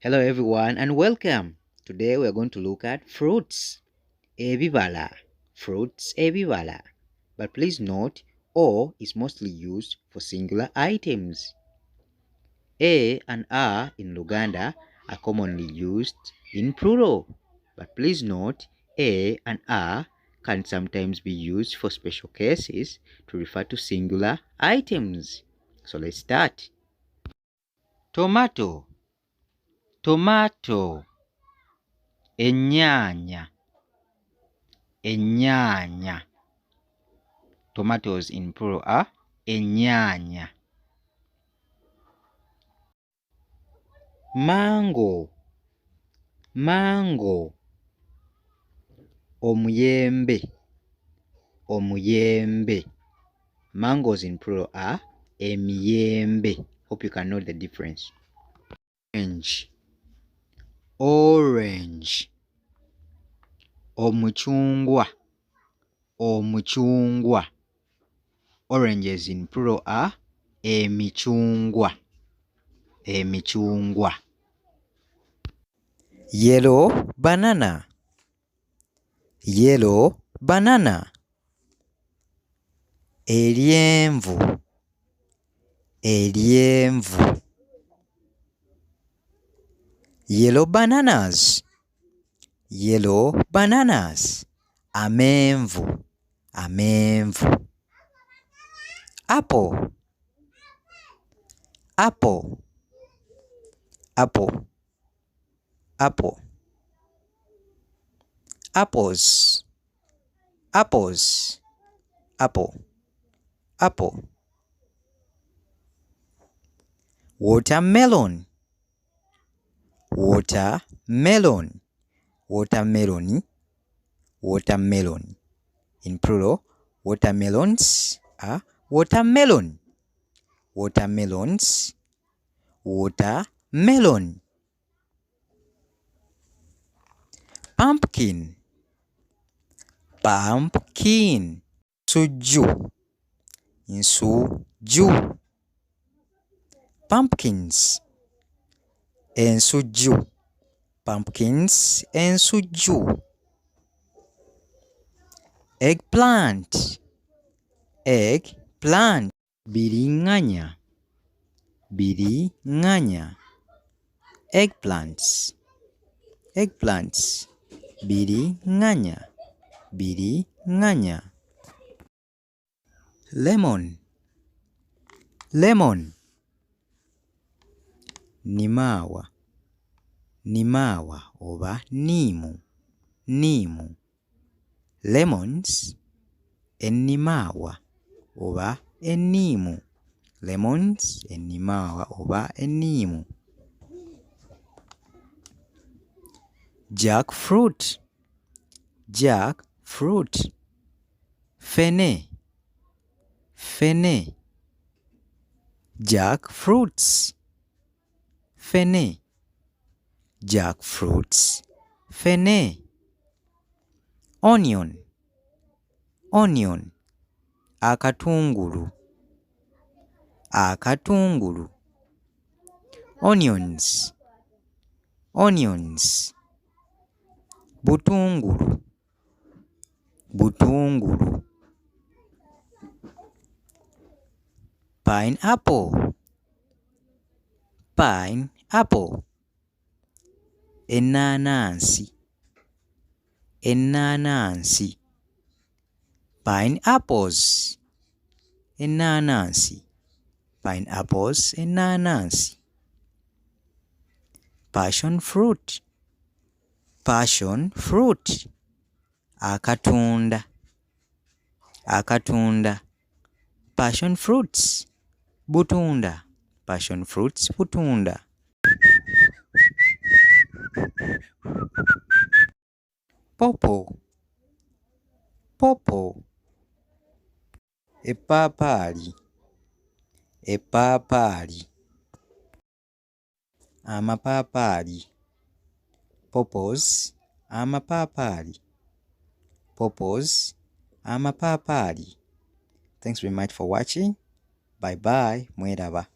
Hello everyone and welcome. Today we are going to look at fruits. Ebibala. Fruits ebibala. But please note, O is mostly used for singular items. A and R in Luganda are commonly used in plural. But please note, A and R can sometimes be used for special cases to refer to singular items. So let's start. Tomato. Tomato. Ennyaanya. Ennyaanya. Tomatoes in plural are ennyaanya. Mango. Mango. Omuyembe. Omuyembe. Mangoes in plural are emiyembe. Hope you can note the difference. Orange. Orange. Omuchungwa. Omuchungwa. Oranges in plural are emichungwa. Emichungwa. Yellow banana. Yellow banana. Eryenvu. Eryenvu. Yellow bananas. Yellow bananas. Amenvu. Amenvu. Apple. Apple. Apple. Apple. Apples. Apples. Apple. Apple. Watermelon. Watermelon. Watermelon. Watermelon. In plural, watermelons are watermelon. Watermelons. Watermelon. Pumpkin. Pumpkin. Suju. Insuju. Pumpkins. Ensuju. Pumpkins. Ensuju. Eggplant. Eggplant. Biringanya. Biringanya. Eggplants. Eggplants. Biringanya. Biringanya. Lemon. Lemon. Nimawa. Nimawa oba nimu. Nimu. Lemons. Enimawa oba enimu. Lemons. Enimawa oba enimu. Jackfruit. Jackfruit. Fene. Fene. Jackfruits. Fene. Jackfruits. Fene. Onion. Onion. Akatungulu. Akatungulu. Onions. Onions. Butungulu. Butungulu. Pineapple. Pineapple. Enanansi. Enanansi. Pineapples. Enanansi. Pineapples. Enanansi. Passion fruit. Passion fruit. Akatunda. Akatunda. Passion fruits. Butunda. Passion fruits. Butunda. Popo. Popo. Epapali. Epapali. Amapapali. Popos. Amapapali. Popos. Amapapali. Thanks very much for watching. Bye bye. Mweraba.